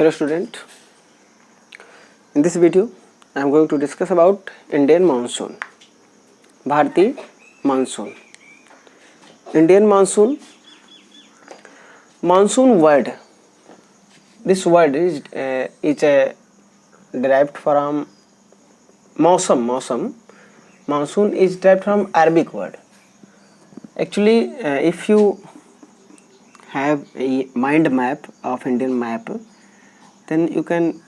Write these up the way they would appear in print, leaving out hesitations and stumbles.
Hello student, in this video I am going to discuss about Indian monsoon. भारतीय monsoon. Indian monsoon. Monsoon word. This word is derived from मौसम. Monsoon is derived from Arabic word. Actually, if you have a mind map of Indian map, then you can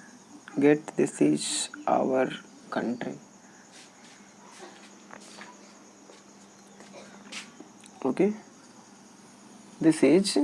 get this is our country. Okay, this is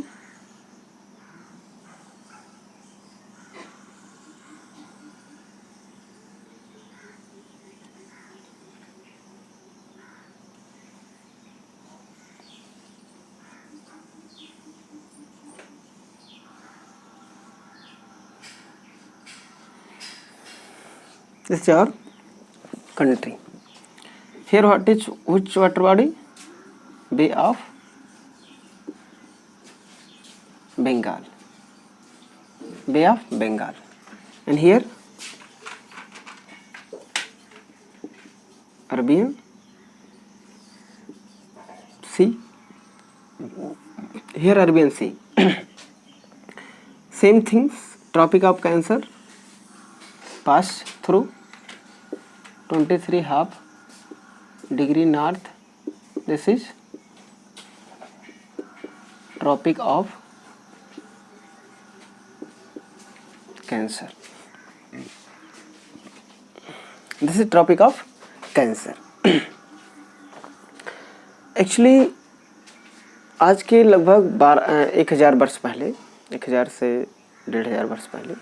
our country. Here what is which water body? Bay of Bengal. Bay of Bengal. And here Arabian Sea. Here Arabian Sea. Same things, Tropic of Cancer pass through 23.5 degree north. This is Tropic of Cancer. This is Tropic of Cancer. Actually आज के लगभग 1000 वर्ष पहले, 1000 से 1500 वर्ष पहले,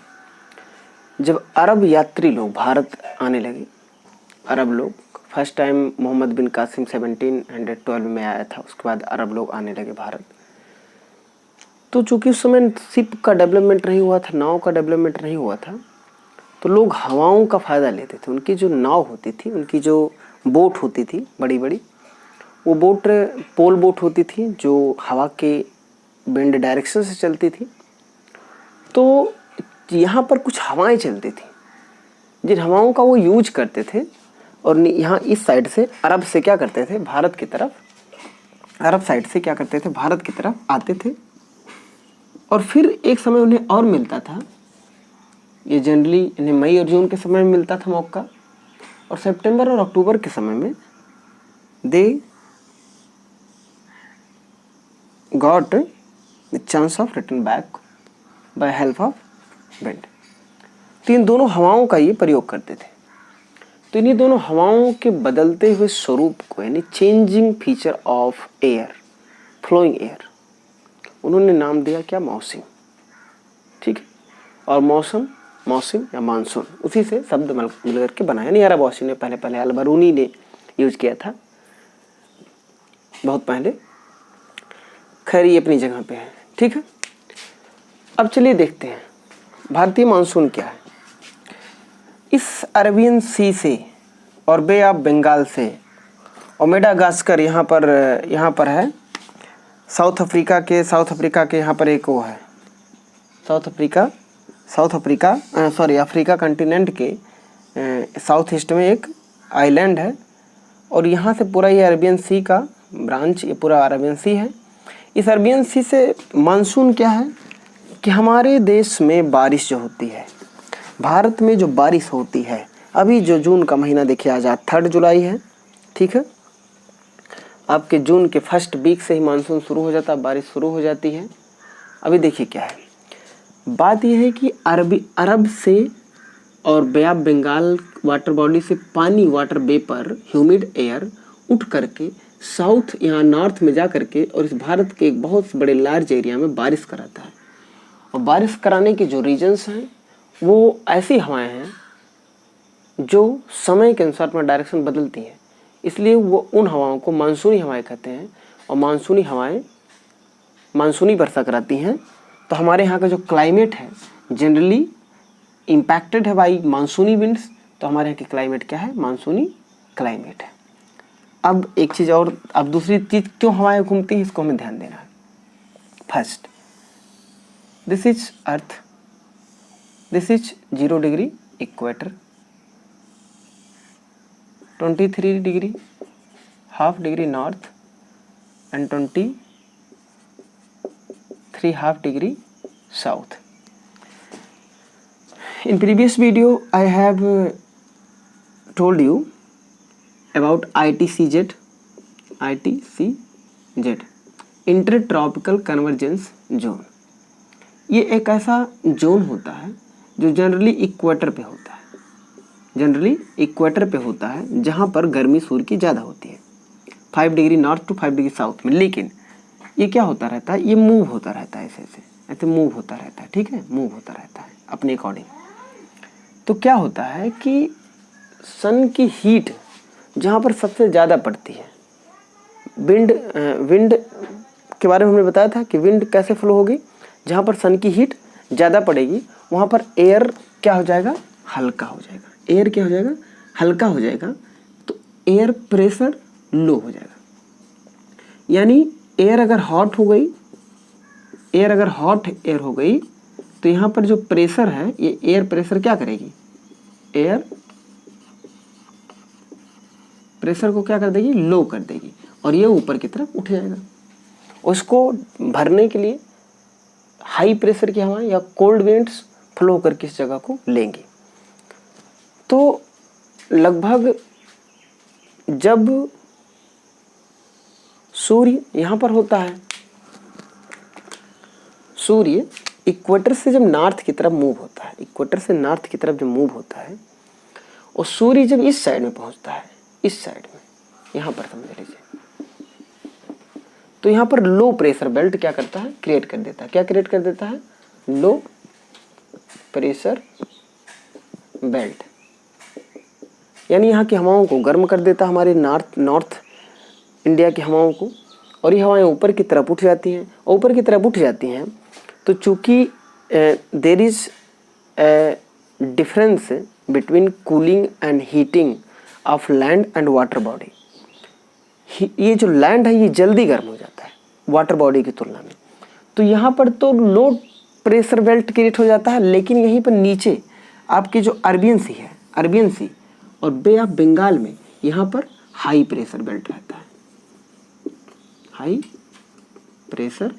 जब अरब यात्री लोग भारत आने लगे, अरब लोग फर्स्ट टाइम मोहम्मद बिन कासिम 1712 में आया था. उसके बाद अरब लोग आने लगे भारत. तो चूंकि उस समय शिप का डेवलपमेंट नहीं हुआ था, नाव का डेवलपमेंट नहीं हुआ था, तो लोग हवाओं का फ़ायदा लेते थे. उनकी जो नाव होती थी, उनकी जो बोट होती थी बड़ी बड़ी, वो बोट पोल बोट होती थी जो हवा के विंड डायरेक्शन से चलती थी. तो यहाँ पर कुछ हवाएं चलती थी, जिन हवाओं का वो यूज करते थे. और यहाँ इस साइड से अरब से क्या करते थे, भारत की तरफ, अरब साइड से क्या करते थे, भारत की तरफ आते थे. और फिर एक समय उन्हें और मिलता था, ये जनरली इन्हें मई और जून के समय में मिलता था मौका, और सितंबर और अक्टूबर के समय में they got the chance of return back by help of wind. तो इन दोनों हवाओं का ये प्रयोग करते थे. तो इन्हीं दोनों हवाओं के बदलते हुए स्वरूप को, यानी changing feature of air, flowing air, उन्होंने नाम दिया क्या, मौसम. ठीक है. और मौसम या मानसून, उसी से शब्द मिल करके बनाया. नहीं, अरब वासी ने पहले अलबरूनी ने यूज किया था बहुत पहले. खैर ये अपनी जगह पे है. ठीक है. अब चलिए देखते हैं भारतीय मानसून क्या है. इस अरेबियन सी से और बे ऑफ बंगाल से और मेडागास्कर यहाँ पर है. साउथ अफ्रीका के यहाँ पर एक वो है, अफ्रीका कंटिनेंट के साउथ ईस्ट में एक आइलैंड है. और यहाँ से पूरा ये अरेबियन सी का ब्रांच, ये पूरा अरेबियन सी है. इस अरेबियन सी से मानसून क्या है कि हमारे देश में बारिश जो होती है, भारत में जो बारिश होती है, अभी जो जून का महीना देखिए, आज 3 जुलाई है. ठीक है. आपके जून के फर्स्ट वीक से ही मानसून शुरू हो जाता है, बारिश शुरू हो जाती है. अभी देखिए क्या है, बात यह है कि अरब से और बे ऑफ बंगाल वाटर बॉडी से पानी, वाटर वेपर, ह्यूमिड एयर उठ करके साउथ, यहाँ नॉर्थ में जा करके और इस भारत के एक बहुत बड़े लार्ज एरिया में बारिश कराता है. और बारिश कराने के जो रीजन्स हैं वो ऐसी हवाएं हैं जो समय के अनुसार अपना डायरेक्शन बदलती हैं. इसलिए वो उन हवाओं को मानसूनी हवाएं कहते हैं. और मानसूनी हवाएं मानसूनी वर्षा कराती हैं. तो हमारे यहाँ का जो क्लाइमेट है जनरली इम्पैक्टेड है बाई मानसूनी विंड्स. तो हमारे यहाँ की क्लाइमेट क्या है, मानसूनी क्लाइमेट है. अब एक चीज़ और, अब दूसरी चीज़ क्यों हवाएं घूमती हैं इसको हमें ध्यान देना है. First, this is earth this is 0 degree equator, 23 degree half degree north and 23 half degree south. In previous video I have told you about ITCZ, intertropical convergence zone. ये एक ऐसा जोन होता है जो जनरली इक्वेटर पे होता है, जहाँ पर गर्मी सूर्य की ज़्यादा होती है 5 degree north to 5 degree south में। लेकिन ये क्या होता रहता है, ये मूव होता रहता है, ऐसे मूव होता रहता है, ठीक है, मूव होता रहता है अपने अकॉर्डिंग। तो क्या होता है कि सन की हीट जहाँ पर सबसे ज़्यादा पड़ती है, विंड के बारे में हमने बताया था कि विंड कैसे फ्लो होगी, जहाँ पर सन की हीट ज़्यादा पड़ेगी वहाँ पर एयर क्या हो जाएगा, हल्का हो जाएगा, एयर क्या हो जाएगा, हल्का हो जाएगा। तो एयर प्रेशर लो हो जाएगा, यानी एयर अगर हॉट एयर हो गई तो यहाँ पर जो प्रेशर है, ये एयर प्रेशर क्या करेगी, एयर प्रेशर को क्या कर देगी, लो कर देगी, और ये ऊपर की तरफ उठ जाएगा। उसको भरने के लिए हाई प्रेशर की हवाएं या कोल्ड विंड्स फ्लो करके इस जगह को लेंगी। तो लगभग जब सूर्य यहाँ पर होता है, सूर्य इक्वेटर से जब नॉर्थ की तरफ मूव होता है, इक्वेटर से नॉर्थ की तरफ जब मूव होता है, और सूर्य जब इस साइड में पहुंचता है, इस साइड में यहाँ पर समझ लीजिए, तो यहाँ पर लो प्रेशर बेल्ट क्या करता है, क्रिएट कर देता है। क्या क्रिएट कर देता है, लो प्रेशर बेल्ट, यानी यहाँ की हवाओं को गर्म कर देता है, हमारे नॉर्थ इंडिया की हवाओं को, और ये हवाएं ऊपर की तरफ उठ जाती हैं। ऊपर की तरफ उठ जाती हैं तो चूँकि there is difference between cooling and heating of land and water body, ये जो लैंड है ये जल्दी गर्म हो जाता है वाटर बॉडी की तुलना में। तो यहाँ पर तो लो प्रेशर बेल्ट क्रिएट हो जाता है, लेकिन यहीं पर नीचे आपकी जो अरबियन सी और बे ऑफ बंगाल में यहाँ पर हाई प्रेशर बेल्ट रहता है, हाई प्रेशर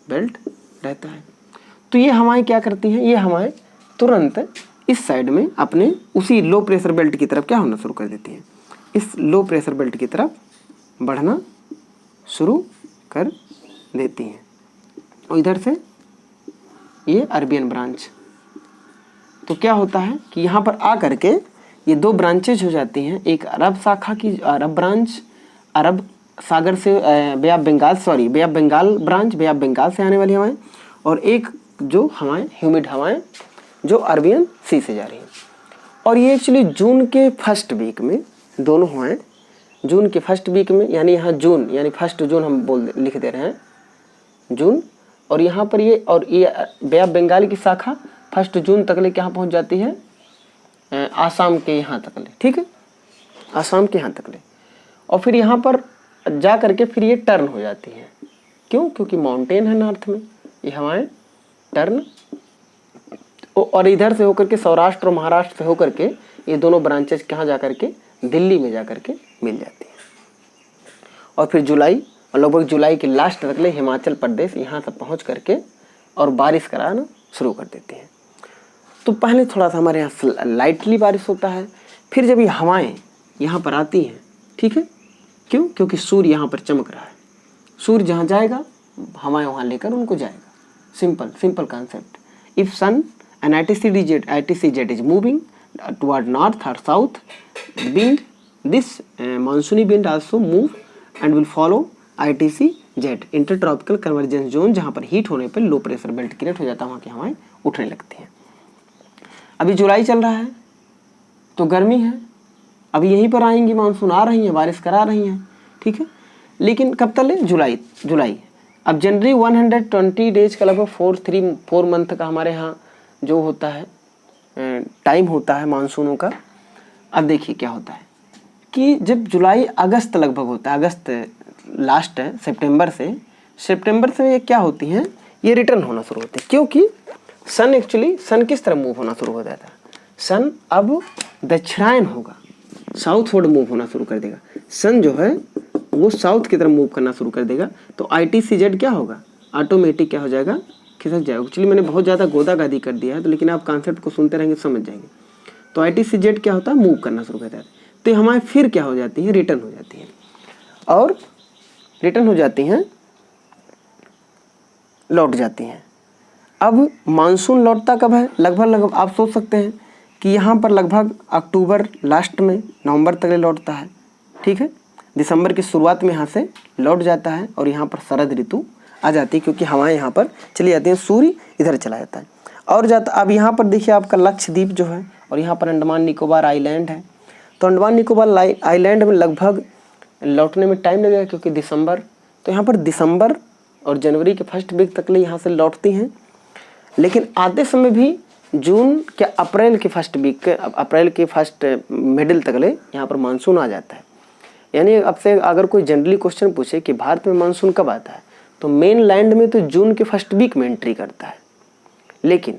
बेल्ट रहता है। तो ये हवाएं क्या करती हैं, ये हवाएं तुरंत इस साइड में अपने उसी लो प्रेशर बेल्ट की तरफ क्या होना शुरू कर देती हैं, इस लो प्रेशर बेल्ट की तरफ बढ़ना शुरू कर देती हैं। और इधर से ये अरबियन ब्रांच, तो क्या होता है कि यहाँ पर आ करके ये दो ब्रांचेज हो जाती हैं, एक अरब शाखा की अरब ब्रांच, अरब सागर से bay of Bengal branch, bay of Bengal से आने वाली हवाएं, और एक जो हवाएं ह्यूमिड हवाएं जो अरबियन सी से जा रही हैं। और ये एक्चुअली जून के फर्स्ट वीक में दोनों हवाएं, जून के फर्स्ट वीक में, यानी यहाँ जून यानी 1 जून हम लिख दे रहे हैं जून, और यहाँ पर ये बे ऑफ बंगाल की शाखा 1 जून तक ले यहाँ पहुँच जाती है आसाम के यहाँ तक ले, ठीक है, आसाम के यहाँ तक ले। और फिर यहाँ पर जा करके फिर ये टर्न हो जाती हैं, क्यों, क्योंकि माउंटेन है नॉर्थ में, ये हवाएं टर्न, और इधर से होकर के सौराष्ट्र और महाराष्ट्र से होकर के ये दोनों ब्रांचेस कहाँ जा करके, दिल्ली में जा करके मिल जाती हैं। और फिर जुलाई और लगभग जुलाई के लास्ट तक ले हिमाचल प्रदेश यहाँ तक पहुँच करके और बारिश कराना शुरू कर देती हैं। तो पहले थोड़ा सा हमारे यहाँ लाइटली बारिश होता है, फिर जब ये हवाएं यहाँ पर आती हैं, ठीक है, क्यों, क्योंकि सूर्य यहाँ पर चमक रहा है, सूर्य जहाँ जाएगा हवाएं वहाँ लेकर उनको जाएगा। Simple concept. If sun and ITCZ is moving toward north और साउथ विंड, दिस मानसूनी wind also move and will follow ITCZ, intertropical convergence zone, जहाँ पर हीट होने पर लो प्रेशर बेल्ट क्रिएट हो जाता है, वहाँ की हवाएं उठने लगती हैं। अभी जुलाई चल रहा है तो गर्मी है, अभी यहीं पर आएंगी मानसून, आ रही हैं, बारिश करा रही हैं, ठीक है, लेकिन कब तक है, जुलाई। अब जनवरी 120 डेज का लगभग 4 मंथ का हमारे यहाँ जो होता है टाइम होता है मानसूनों का। अब देखिए क्या होता है कि जब जुलाई अगस्त लगभग होता है, अगस्त लास्ट है, सितंबर से ये क्या होती हैं, ये रिटर्न होना शुरू होते हैं, क्योंकि सन एक्चुअली सन किस तरफ मूव होना शुरू हो जाता है, सन अब दक्षिणायन होगा, साउथवर्ड मूव होना शुरू कर देगा। सन जो है वो साउथ की तरफ मूव करना शुरू कर देगा, तो ITCZ क्या होगा, ऑटोमेटिक क्या हो जाएगा, खिसक जाएगा। एक्चुअली मैंने बहुत ज़्यादा गोदागादी कर दिया है, तो लेकिन आप कॉन्सेप्ट को सुनते रहेंगे समझ जाएंगे। तो ITCZ क्या होता है, मूव करना शुरू कर देता है, तो ये हमारे फिर क्या हो जाती है, रिटर्न हो जाती है, और रिटर्न हो जाती हैं, लौट जाती हैं। अब मानसून लौटता कब है, लगभग आप सोच सकते हैं कि यहाँ पर लगभग अक्टूबर लास्ट में नवंबर तक लौटता है, ठीक है। दिसंबर की शुरुआत में यहाँ से लौट जाता है और यहाँ पर शरद ऋतु आ जाती है, क्योंकि हवाएं यहाँ पर चली जाती हैं, सूर्य इधर चला जाता है और जाता। अब यहाँ पर देखिए आपका लक्षद्वीप जो है, और यहाँ पर अंडमान निकोबार आइलैंड है, तो अंडमान निकोबार आइलैंड में लगभग लौटने में टाइम लगेगा, क्योंकि दिसंबर, तो यहाँ पर दिसंबर और जनवरी के फर्स्ट वीक तक ले यहाँ से लौटती हैं, लेकिन आते समय भी जून के अप्रैल के फर्स्ट वीक के, अप्रैल के फर्स्ट मिडिल तक ले यहाँ पर मानसून आ जाता है। यानी अब से अगर कोई जनरली क्वेश्चन पूछे कि भारत में मानसून कब आता है, तो मेन लैंड में तो जून के फर्स्ट वीक में एंट्री करता है, लेकिन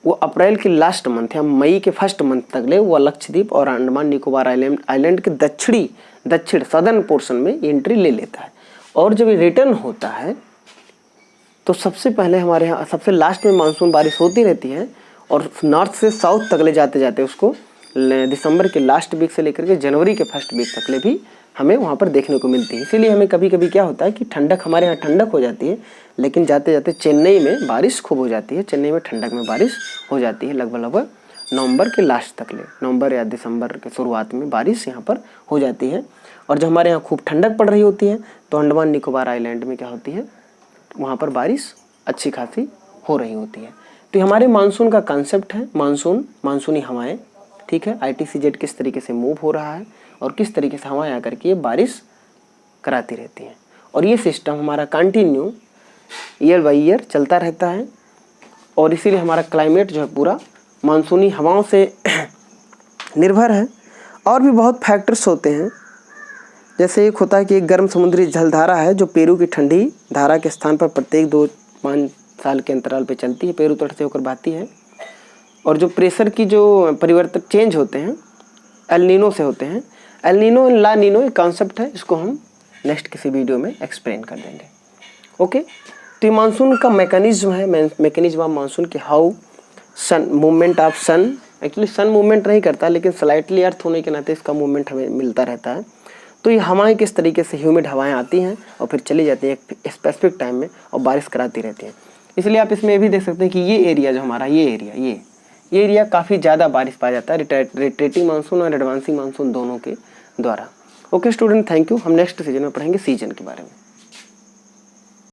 वो अप्रैल के लास्ट मंथ या मई के फर्स्ट मंथ तक ले वो लक्षद्वीप और अंडमान निकोबार आइलैंड के दक्षिण सदर्न पोर्शन में एंट्री ले लेता है। और जब ये रिटर्न होता है तो सबसे पहले हमारे यहाँ सबसे लास्ट में मानसून बारिश होती रहती है, और नॉर्थ से साउथ तक ले जाते जाते उसको दिसंबर के लास्ट वीक से लेकर के जनवरी के फर्स्ट वीक तक ले भी हमें वहाँ पर देखने को मिलती है। इसीलिए हमें कभी कभी क्या होता है कि ठंडक, हमारे यहाँ ठंडक हो जाती है, लेकिन जाते जाते चेन्नई में बारिश खूब हो जाती है, चेन्नई में ठंडक में बारिश हो जाती है लगभग नवंबर के लास्ट तक ले, नवंबर या दिसंबर के शुरुआत में बारिश यहाँ पर हो जाती है। और जब हमारे यहाँ खूब ठंडक पड़ रही होती है तो अंडमान निकोबार आइलैंड में क्या होती है, वहाँ पर बारिश अच्छी खासी हो रही होती है। तो हमारे मानसून का कंसेप्ट है मानसूनी हवाएं, ठीक है। ITCZ किस तरीके से मूव हो रहा है और किस तरीके से हवाएं आकर के ये बारिश कराती रहती हैं, और ये सिस्टम हमारा कंटिन्यू ईयर बाई ईयर चलता रहता है, और इसीलिए हमारा क्लाइमेट जो है पूरा मानसूनी हवाओं से निर्भर है। और भी बहुत फैक्टर्स होते हैं, जैसे एक होता है कि एक गर्म समुद्री जलधारा है जो पेरू की ठंडी धारा के स्थान पर प्रत्येक 2-5 साल के अंतराल पे चलती है, पेरू तट से होकर बहती है। और जो प्रेशर की जो परिवर्तन चेंज होते हैं एल नीनो से होते हैं, एल नीनो ला नीनो एक कॉन्सेप्ट है, इसको हम नेक्स्ट किसी वीडियो में एक्सप्लेन कर देंगे। ओके, तो ये मानसून का मैकेनिज्म है, मैकेनिज्म ऑफ मानसून के how sun movement of sun, actually sun movement नहीं करता, लेकिन स्लाइटली अर्थ होने के नाते इसका मूवमेंट हमें मिलता रहता है। तो ये हवाएं किस तरीके से, ह्यूमिड हवाएं आती हैं और फिर चली जाती हैं एक स्पेसिफिक टाइम में और बारिश कराती रहती हैं। इसलिए आप इसमें ये भी देख सकते हैं कि ये एरिया जो हमारा ये एरिया काफ़ी ज़्यादा बारिश पाया जाता है रिट्रेटिंग मानसून और एडवांसिंग मानसून दोनों के द्वारा। Okay student, thank you. हम नेक्स्ट सीजन में पढ़ेंगे सीजन के बारे में।